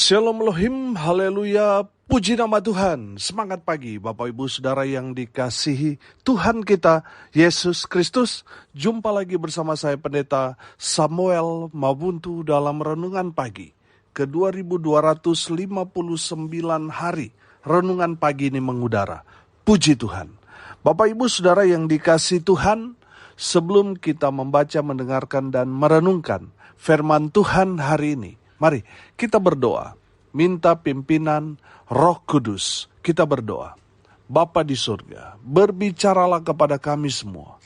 Shalom Elohim, haleluya, puji nama Tuhan. Semangat pagi Bapak Ibu Saudara yang dikasihi Tuhan kita, Yesus Kristus. Jumpa lagi bersama saya Pendeta Samuel Mabuntu dalam Renungan Pagi ke 2259 hari. Renungan pagi ini mengudara. Puji Tuhan. Bapak Ibu Saudara yang dikasihi Tuhan, sebelum kita membaca, mendengarkan, dan merenungkan firman Tuhan hari ini, mari kita berdoa, minta pimpinan Roh Kudus. Kita berdoa. Bapa di surga, berbicaralah kepada kami semua.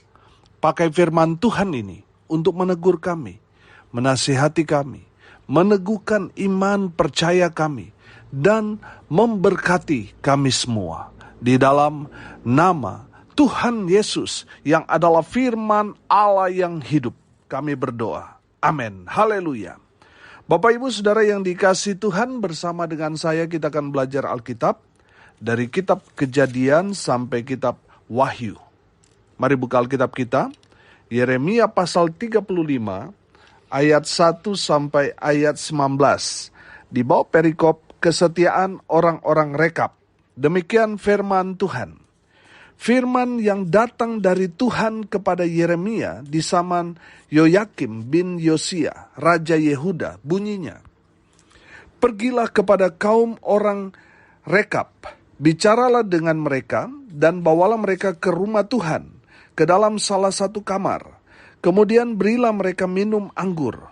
Pakai firman Tuhan ini untuk menegur kami, menasihati kami, meneguhkan iman percaya kami, dan memberkati kami semua. Di dalam nama Tuhan Yesus yang adalah firman Allah yang hidup, kami berdoa. Amin. Haleluya. Bapak Ibu Saudara yang dikasihi Tuhan, bersama dengan saya kita akan belajar Alkitab dari kitab Kejadian sampai kitab Wahyu. Mari buka Alkitab kita, Yeremia pasal 35 ayat 1 sampai ayat 19. Di bawah perikop kesetiaan orang-orang Rekab. Demikian firman Tuhan. Firman yang datang dari Tuhan kepada Yeremia di zaman Yoyakim bin Yosia, Raja Yehuda, bunyinya, pergilah kepada kaum orang Rekab, bicaralah dengan mereka, dan bawalah mereka ke rumah Tuhan, ke dalam salah satu kamar. Kemudian berilah mereka minum anggur.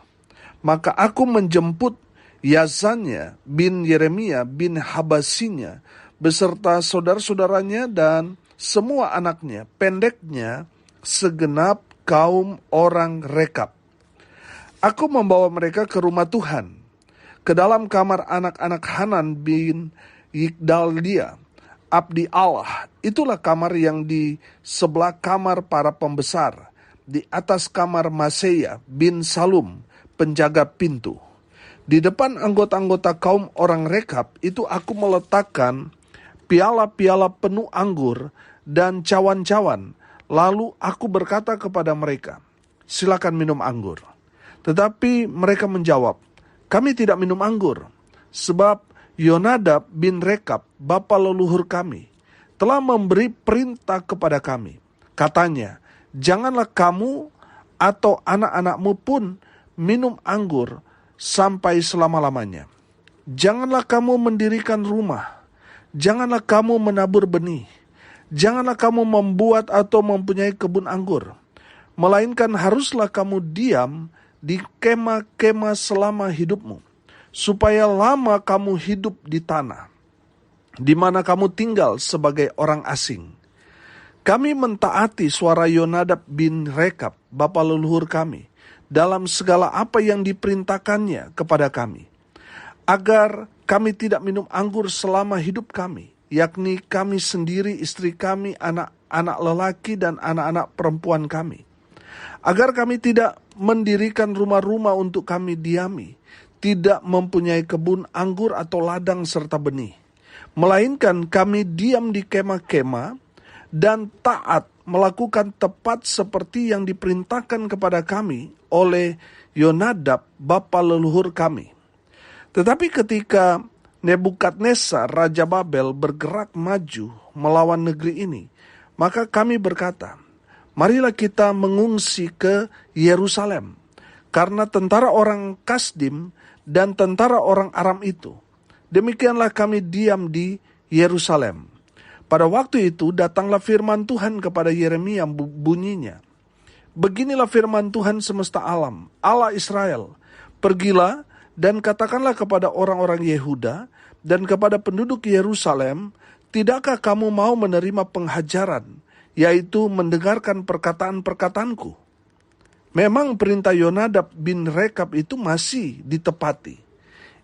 Maka aku menjemput Yazania bin Yeremia bin Habasinya, beserta saudara-saudaranya dan semua anaknya, pendeknya, segenap kaum orang Rekab. Aku membawa mereka ke rumah Tuhan, ke dalam kamar anak-anak Hanan bin Yigdalia, abdi Allah. Itulah kamar yang di sebelah kamar para pembesar, di atas kamar Maseya bin Salum, penjaga pintu. Di depan anggota-anggota kaum orang Rekab itu aku meletakkan piala-piala penuh anggur dan cawan-cawan. Lalu aku berkata kepada mereka, silakan minum anggur. Tetapi mereka menjawab, kami tidak minum anggur, sebab Yonadab bin Rekab, bapa leluhur kami, telah memberi perintah kepada kami. Katanya, janganlah kamu atau anak-anakmu pun minum anggur sampai selama-lamanya. Janganlah kamu mendirikan rumah, janganlah kamu menabur benih, janganlah kamu membuat atau mempunyai kebun anggur, melainkan haruslah kamu diam di kemah-kemah selama hidupmu, supaya lama kamu hidup di tanah, di mana kamu tinggal sebagai orang asing. Kami mentaati suara Yonadab bin Rekab, bapa leluhur kami, dalam segala apa yang diperintahkannya kepada kami, agar kami tidak minum anggur selama hidup kami, yakni kami sendiri, istri kami, anak-anak lelaki, dan anak-anak perempuan kami. Agar kami tidak mendirikan rumah-rumah untuk kami diami, tidak mempunyai kebun anggur atau ladang serta benih. Melainkan kami diam di kemah-kemah dan taat melakukan tepat seperti yang diperintahkan kepada kami oleh Yonadab, bapa leluhur kami. Tetapi ketika Nebukadnezar, Raja Babel, bergerak maju melawan negeri ini, maka kami berkata, marilah kita mengungsi ke Yerusalem, karena tentara orang Kasdim dan tentara orang Aram itu. Demikianlah kami diam di Yerusalem. Pada waktu itu datanglah firman Tuhan kepada Yeremia, bunyinya, beginilah firman Tuhan semesta alam, Allah Israel, pergilah dan katakanlah kepada orang-orang Yehuda dan kepada penduduk Yerusalem, tidakkah kamu mau menerima penghajaran, yaitu mendengarkan perkataan-perkataanku? Memang perintah Yonadab bin Rekab itu masih ditepati.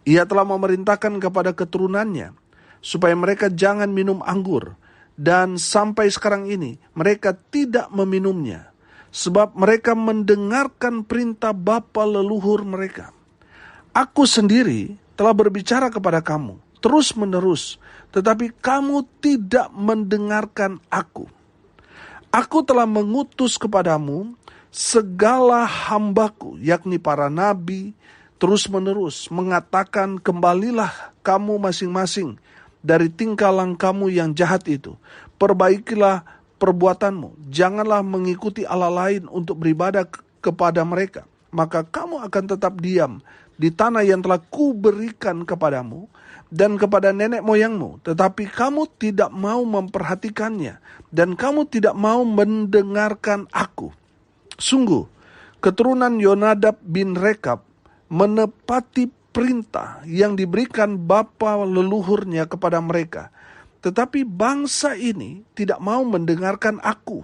Ia telah memerintahkan kepada keturunannya, supaya mereka jangan minum anggur, dan sampai sekarang ini mereka tidak meminumnya, sebab mereka mendengarkan perintah bapa leluhur mereka. Aku sendiri telah berbicara kepada kamu terus-menerus, tetapi kamu tidak mendengarkan aku. Aku telah mengutus kepadamu segala hambaku, yakni para nabi, terus-menerus mengatakan, kembalilah kamu masing-masing dari tingkah lakumu yang jahat itu. Perbaikilah perbuatanmu. Janganlah mengikuti Allah lain untuk beribadah kepada mereka. Maka kamu akan tetap diam di tanah yang telah kuberikan kepadamu dan kepada nenek moyangmu. Tetapi kamu tidak mau memperhatikannya, dan kamu tidak mau mendengarkan aku. Sungguh, keturunan Yonadab bin Rekab menepati perintah yang diberikan bapa leluhurnya kepada mereka. Tetapi bangsa ini tidak mau mendengarkan aku.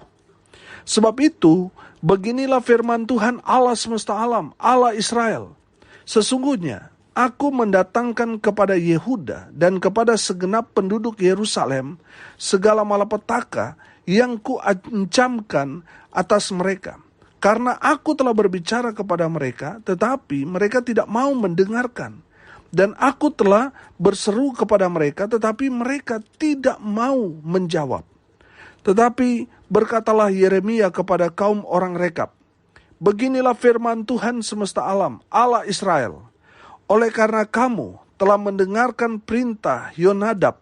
Sebab itu, beginilah firman Tuhan Allah semesta alam, Allah Israel. Sesungguhnya, aku mendatangkan kepada Yehuda dan kepada segenap penduduk Yerusalem segala malapetaka yang kuancamkan atas mereka. Karena aku telah berbicara kepada mereka, tetapi mereka tidak mau mendengarkan. Dan aku telah berseru kepada mereka, tetapi mereka tidak mau menjawab. Tetapi berkatalah Yeremia kepada kaum orang Rekab, beginilah firman Tuhan semesta alam, Allah Israel. Oleh karena kamu telah mendengarkan perintah Yonadab,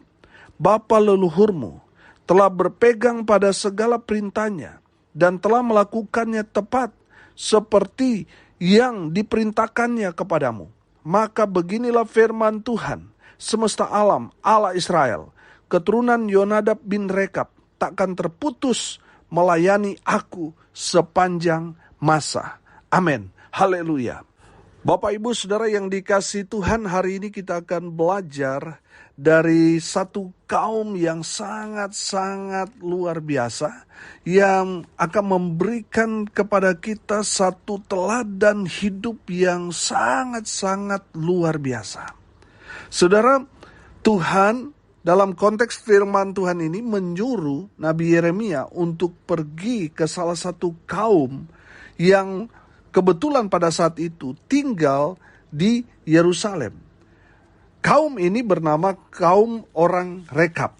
bapa leluhurmu, telah berpegang pada segala perintahnya, dan telah melakukannya tepat seperti yang diperintahkannya kepadamu. Maka beginilah firman Tuhan semesta alam, Allah Israel. Keturunan Yonadab bin Rekab takkan terputus melayani aku sepanjang masa. Amin. Haleluya. Bapak Ibu Saudara yang dikasihi Tuhan, hari ini kita akan belajar dari satu kaum yang sangat-sangat luar biasa, yang akan memberikan kepada kita satu teladan hidup yang sangat-sangat luar biasa. Saudara, Tuhan dalam konteks firman Tuhan ini menyuruh Nabi Yeremia untuk pergi ke salah satu kaum yang kebetulan pada saat itu tinggal di Yerusalem. Kaum ini bernama kaum orang Rekab.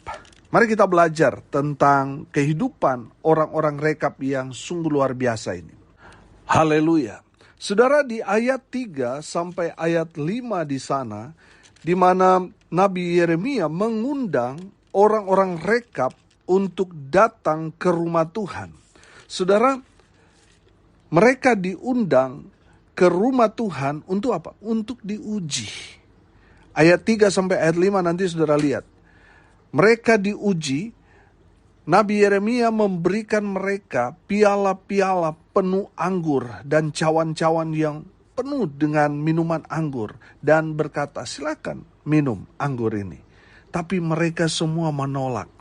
Mari kita belajar tentang kehidupan orang-orang Rekab yang sungguh luar biasa ini. Haleluya. Saudara, di ayat 3 sampai ayat 5 di sana, di mana Nabi Yeremia mengundang orang-orang Rekab untuk datang ke rumah Tuhan. Saudara, mereka diundang ke rumah Tuhan untuk apa? Untuk diuji. Ayat 3 sampai ayat 5 nanti saudara lihat. Mereka diuji, Nabi Yeremia memberikan mereka piala-piala penuh anggur dan cawan-cawan yang penuh dengan minuman anggur. Dan berkata, silakan minum anggur ini. Tapi mereka semua menolak.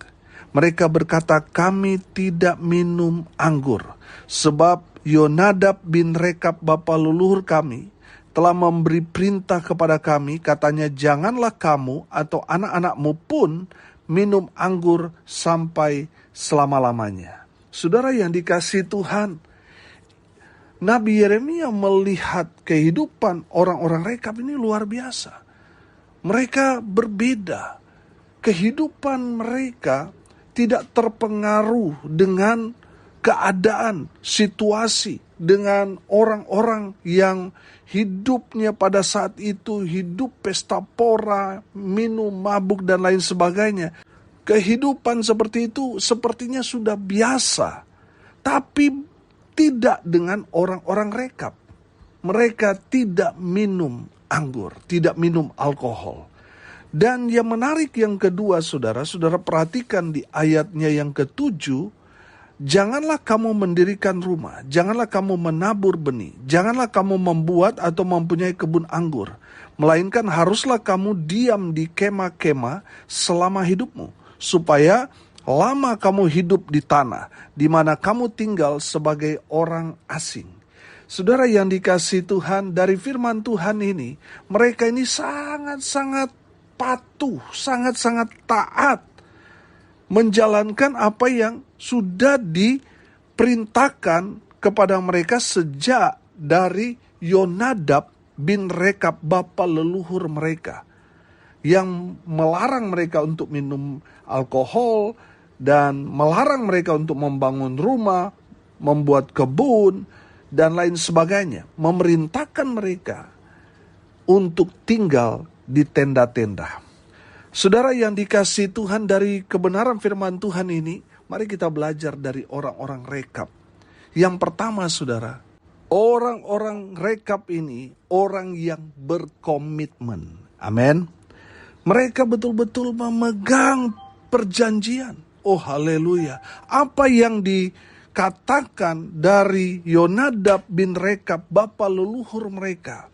Mereka berkata, kami tidak minum anggur. Sebab Yonadab bin Rekab bapa leluhur kami telah memberi perintah kepada kami, katanya, janganlah kamu atau anak-anakmu pun minum anggur sampai selama-lamanya. Saudara yang dikasihi Tuhan, Nabi Yeremia melihat kehidupan orang-orang Rekab ini luar biasa. Mereka berbeda. Kehidupan mereka tidak terpengaruh dengan keadaan, situasi, dengan orang-orang yang hidupnya pada saat itu hidup pesta pora, minum mabuk dan lain sebagainya. Kehidupan seperti itu sepertinya sudah biasa, tapi tidak dengan orang-orang Rekab. Mereka tidak minum anggur, tidak minum alkohol. Dan yang menarik yang kedua, saudara perhatikan di ayatnya yang ke-7, janganlah kamu mendirikan rumah, janganlah kamu menabur benih, janganlah kamu membuat atau mempunyai kebun anggur, melainkan haruslah kamu diam di kemah-kemah selama hidupmu, supaya lama kamu hidup di tanah, di mana kamu tinggal sebagai orang asing. Saudara yang dikasihi Tuhan, dari firman Tuhan ini, mereka ini sangat-sangat patuh, sangat-sangat taat, menjalankan apa yang sudah diperintahkan kepada mereka sejak dari Yonadab bin Rekab bapa leluhur mereka, yang melarang mereka untuk minum alkohol dan melarang mereka untuk membangun rumah, membuat kebun dan lain sebagainya. Memerintahkan mereka untuk tinggal di tenda-tenda. Saudara yang dikasihi Tuhan, dari kebenaran firman Tuhan ini, mari kita belajar dari orang-orang rekab. Yang pertama saudara, orang-orang rekab ini orang yang berkomitmen. Amin. Mereka betul-betul memegang perjanjian. Oh haleluya. Apa yang dikatakan dari Yonadab bin Rekab, bapa leluhur mereka,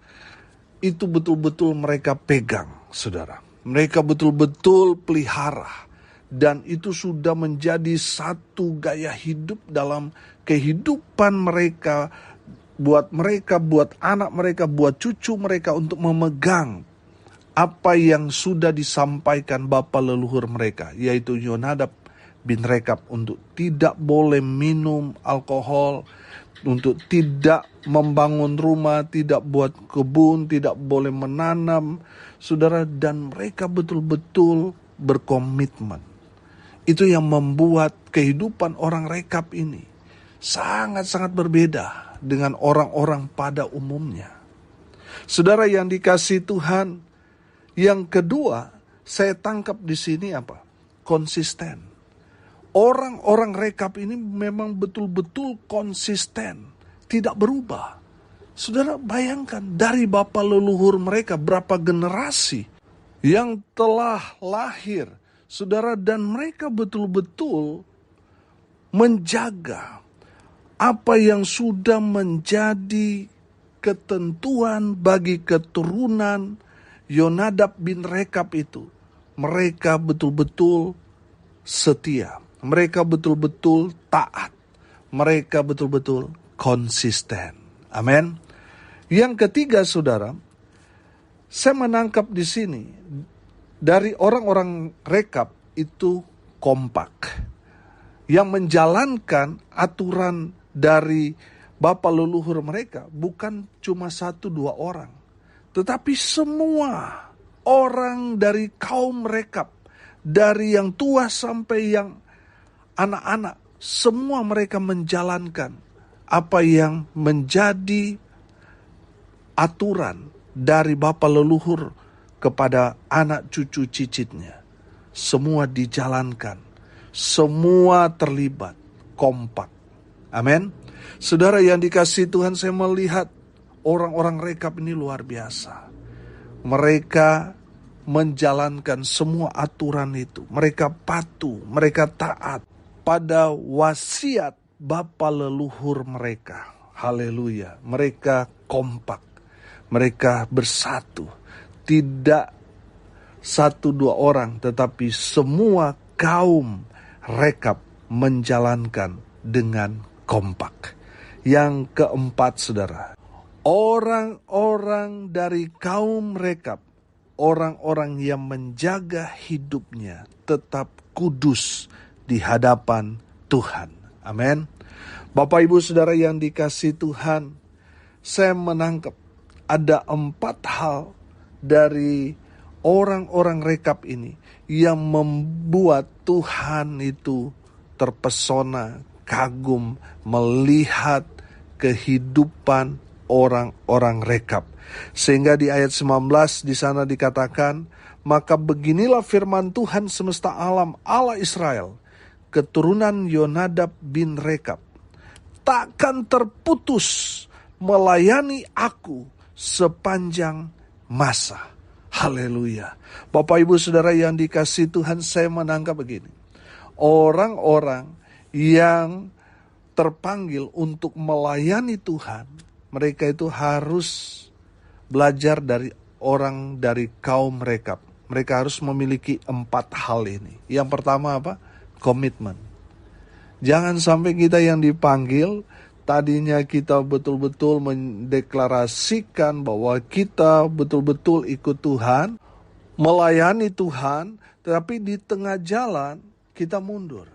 itu betul-betul mereka pegang, saudara. Mereka betul-betul pelihara. Dan itu sudah menjadi satu gaya hidup dalam kehidupan mereka, buat anak mereka, buat cucu mereka, untuk memegang apa yang sudah disampaikan bapa leluhur mereka, yaitu Yonadab bin Rekab, untuk tidak boleh minum alkohol, untuk tidak membangun rumah, tidak buat kebun, tidak boleh menanam, saudara. Dan mereka betul-betul berkomitmen. Itu yang membuat kehidupan orang Rekab ini sangat-sangat berbeda dengan orang-orang pada umumnya. Saudara yang dikasihi Tuhan, yang kedua saya tangkap di sini apa? Konsisten. Orang-orang Rekab ini memang betul-betul konsisten, tidak berubah. Saudara bayangkan, dari bapa leluhur mereka berapa generasi yang telah lahir, saudara, dan mereka betul-betul menjaga apa yang sudah menjadi ketentuan bagi keturunan Yonadab bin Rekab itu. Mereka betul-betul setia, mereka betul-betul taat, mereka betul-betul konsisten. Amin. Yang ketiga saudara, saya menangkap di sini dari orang-orang Rekab itu kompak, yang menjalankan aturan dari bapa leluhur mereka bukan cuma 1-2 orang, tetapi semua orang dari kaum Rekab, dari yang tua sampai yang anak-anak, semua mereka menjalankan apa yang menjadi aturan dari bapa leluhur kepada anak cucu cicitnya. Semua dijalankan, semua terlibat, kompak. Amin. Saudara yang dikasihi Tuhan, saya melihat orang-orang Rekab ini luar biasa. Mereka menjalankan semua aturan itu. Mereka patuh, mereka taat pada wasiat bapa leluhur mereka. Haleluya. Mereka kompak, mereka bersatu. Tidak 1-2 orang, tetapi semua kaum Rekab menjalankan dengan kompak. Yang keempat saudara, orang-orang dari kaum Rekab, orang-orang yang menjaga hidupnya tetap kudus di hadapan Tuhan. Amin. Bapak Ibu Saudara yang dikasihi Tuhan, saya menangkap ada 4 hal dari orang-orang Rekab ini yang membuat Tuhan itu terpesona, kagum melihat kehidupan orang-orang Rekab. Sehingga di ayat 19 di sana dikatakan, maka beginilah firman Tuhan semesta alam, Allah Israel, keturunan Yonadab bin Rekab, takkan terputus melayani aku sepanjang masa. Haleluya. Bapak Ibu Saudara yang dikasihi Tuhan, saya menangkap begini. Orang-orang yang terpanggil untuk melayani Tuhan, mereka itu harus belajar dari orang dari kaum Rekab. Mereka harus memiliki 4 hal ini. Yang pertama apa? Komitmen. Jangan sampai kita yang dipanggil, tadinya kita betul-betul mendeklarasikan bahwa kita betul-betul ikut Tuhan, melayani Tuhan, tetapi di tengah jalan kita mundur.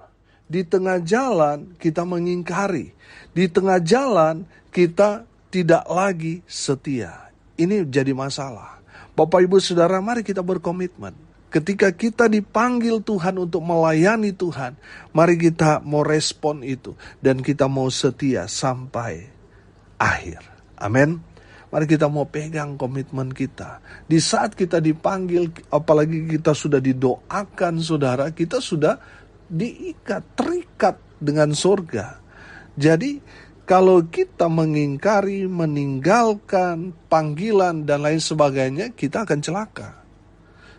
Di tengah jalan kita mengingkari. Di tengah jalan kita tidak lagi setia. Ini jadi masalah. Bapak Ibu Saudara, mari kita berkomitmen. Ketika kita dipanggil Tuhan untuk melayani Tuhan, mari kita mau respon itu. Dan kita mau setia sampai akhir. Amin. Mari kita mau pegang komitmen kita. Di saat kita dipanggil, apalagi kita sudah didoakan saudara, kita sudah diikat, terikat dengan surga. Jadi kalau kita mengingkari, meninggalkan panggilan dan lain sebagainya, kita akan celaka.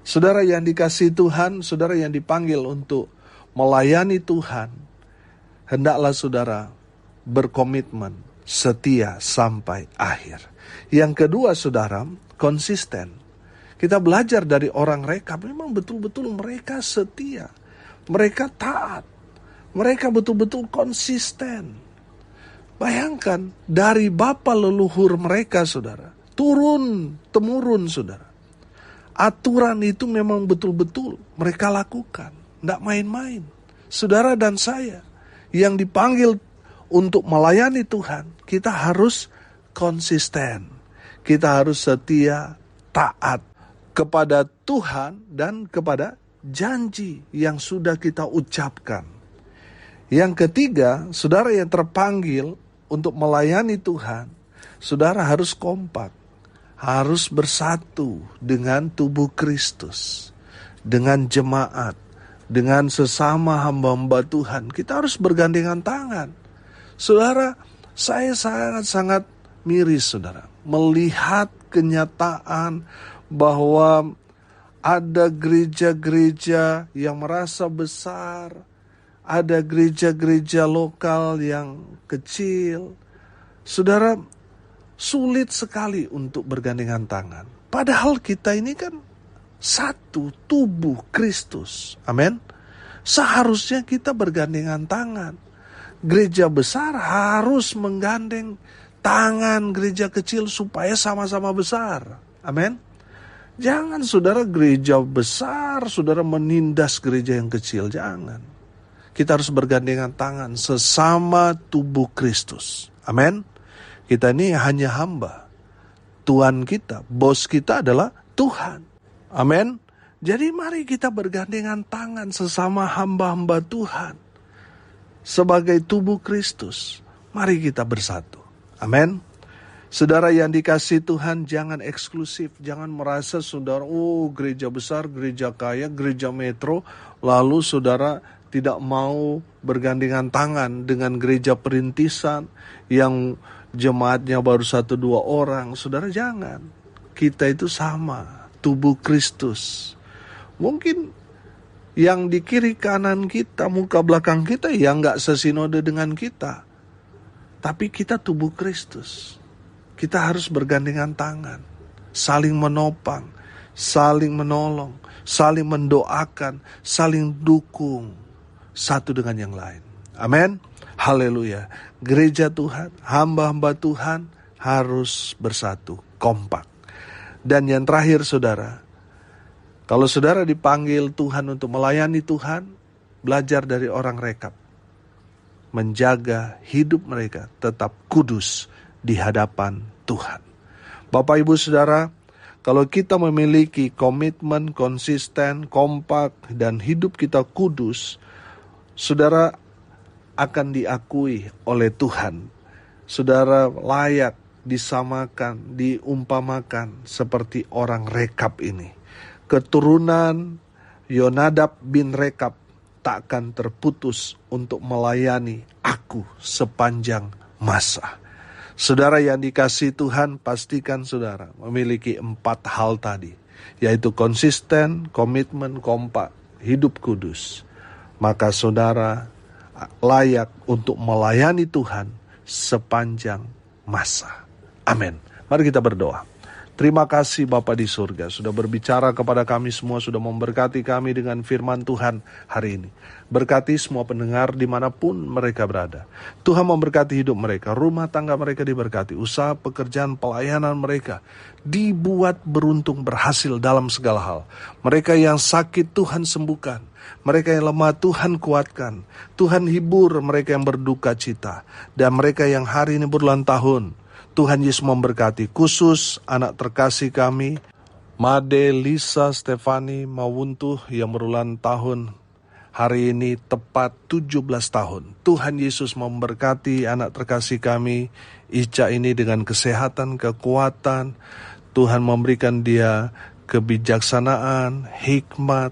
Saudara yang dikasihi Tuhan, saudara yang dipanggil untuk melayani Tuhan, hendaklah saudara berkomitmen, setia sampai akhir. Yang kedua saudara, konsisten. Kita belajar dari orang rekap, memang betul-betul mereka setia. Mereka taat. Mereka betul-betul konsisten. Bayangkan, dari bapa leluhur mereka saudara, turun-temurun saudara. Aturan itu memang betul-betul mereka lakukan. Tidak main-main. Saudara dan saya yang dipanggil untuk melayani Tuhan, kita harus konsisten. Kita harus setia, taat kepada Tuhan dan kepada janji yang sudah kita ucapkan. Yang ketiga, saudara yang terpanggil untuk melayani Tuhan, saudara harus kompak, harus bersatu dengan tubuh Kristus, dengan jemaat, dengan sesama hamba-hamba Tuhan. Kita harus bergandengan tangan. Saudara, saya sangat-sangat miris saudara, melihat kenyataan bahwa ada gereja-gereja yang merasa besar, ada gereja-gereja lokal yang kecil. Saudara, sulit sekali untuk bergandengan tangan. Padahal kita ini kan satu tubuh Kristus. Amin. Seharusnya kita bergandengan tangan. Gereja besar harus menggandeng tangan gereja kecil supaya sama-sama besar. Amin. Jangan saudara gereja besar, saudara menindas gereja yang kecil. Jangan. Kita harus bergandengan tangan sesama tubuh Kristus. Amin. Kita ini hanya hamba. Tuhan kita, bos kita adalah Tuhan. Amin. Jadi mari kita bergandengan tangan sesama hamba-hamba Tuhan. Sebagai tubuh Kristus, mari kita bersatu. Amin. Saudara yang dikasihi Tuhan, jangan eksklusif. Jangan merasa saudara, gereja besar, gereja kaya, gereja metro. Lalu saudara tidak mau bergandengan tangan dengan gereja perintisan yang jemaatnya baru 1-2 orang. Saudara jangan. Kita itu sama, tubuh Kristus. Mungkin yang di kiri kanan kita, muka belakang kita, yang gak sesinode dengan kita. Tapi kita tubuh Kristus. Kita harus bergandengan tangan, saling menopang, saling menolong, saling mendoakan, saling dukung satu dengan yang lain. Amin. Haleluya. Gereja Tuhan, hamba-hamba Tuhan harus bersatu, kompak. Dan yang terakhir saudara, kalau saudara dipanggil Tuhan untuk melayani Tuhan, belajar dari orang rekap. Menjaga hidup mereka tetap kudus di hadapan Tuhan. Bapak Ibu Saudara, kalau kita memiliki komitmen konsisten, kompak, dan hidup kita kudus, saudara akan diakui oleh Tuhan. Saudara layak disamakan, diumpamakan seperti orang rekap ini. Keturunan Yonadab bin Rekab tak akan terputus untuk melayani aku sepanjang masa. Saudara yang dikasihi Tuhan, pastikan saudara memiliki 4 hal tadi, yaitu konsisten, komitmen, kompak, hidup kudus. Maka saudara layak untuk melayani Tuhan sepanjang masa. Amin. Mari kita berdoa. Terima kasih Bapa di surga sudah berbicara kepada kami semua, sudah memberkati kami dengan firman Tuhan hari ini. Berkati semua pendengar dimanapun mereka berada. Tuhan memberkati hidup mereka, rumah tangga mereka diberkati, usaha, pekerjaan, pelayanan mereka dibuat beruntung, berhasil dalam segala hal. Mereka yang sakit Tuhan sembuhkan, mereka yang lemah Tuhan kuatkan, Tuhan hibur mereka yang berduka cita, dan mereka yang hari ini berulang tahun, Tuhan Yesus memberkati, khusus anak terkasih kami, Made Lisa Stefani Mawuntuh yang berulang tahun Hari ini tepat 17 tahun. Tuhan Yesus memberkati anak terkasih kami, Ica ini dengan kesehatan, kekuatan. Tuhan memberikan dia kebijaksanaan, hikmat,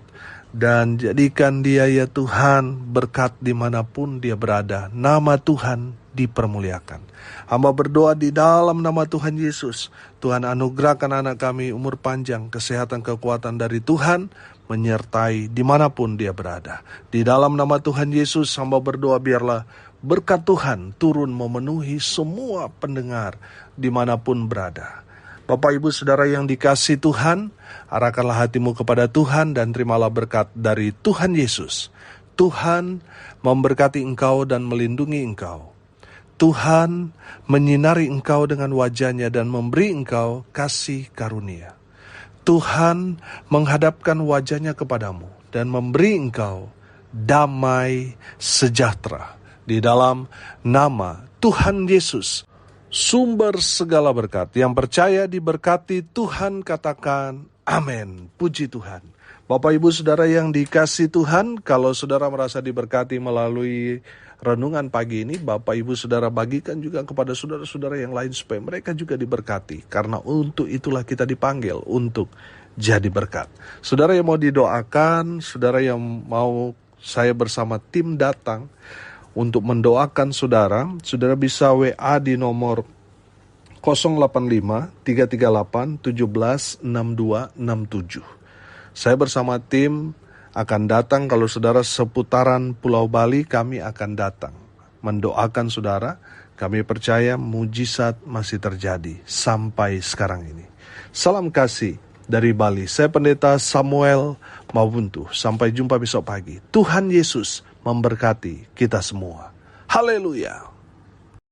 dan jadikan dia ya Tuhan berkat dimanapun dia berada. Nama Tuhan dipermuliakan. Hamba berdoa di dalam nama Tuhan Yesus. Tuhan anugerahkan anak kami umur panjang, kesehatan, kekuatan dari Tuhan, menyertai dimanapun dia berada. Di dalam nama Tuhan Yesus, hamba berdoa biarlah berkat Tuhan turun memenuhi semua pendengar dimanapun berada. Bapak Ibu Saudara yang dikasihi Tuhan, arahkanlah hatimu kepada Tuhan dan terimalah berkat dari Tuhan Yesus. Tuhan memberkati engkau dan melindungi engkau. Tuhan menyinari engkau dengan wajah-Nya dan memberi engkau kasih karunia. Tuhan menghadapkan wajah-Nya kepadamu dan memberi engkau damai sejahtera. Di dalam nama Tuhan Yesus, sumber segala berkat. Yang percaya diberkati Tuhan katakan amin. Puji Tuhan. Bapak Ibu Saudara yang dikasihi Tuhan, kalau saudara merasa diberkati melalui renungan pagi ini, Bapak Ibu Saudara bagikan juga kepada saudara-saudara yang lain supaya mereka juga diberkati. Karena untuk itulah kita dipanggil untuk jadi berkat. Saudara yang mau didoakan, saudara yang mau saya bersama tim datang untuk mendoakan saudara, saudara bisa WA di nomor 085 338 17 6267. Saya bersama tim akan datang. Kalau saudara seputaran Pulau Bali, kami akan datang mendoakan saudara. Kami percaya mujizat masih terjadi sampai sekarang ini. Salam kasih dari Bali. Saya Pendeta Samuel Mabuntu. Sampai jumpa besok pagi. Tuhan Yesus memberkati kita semua. Haleluya.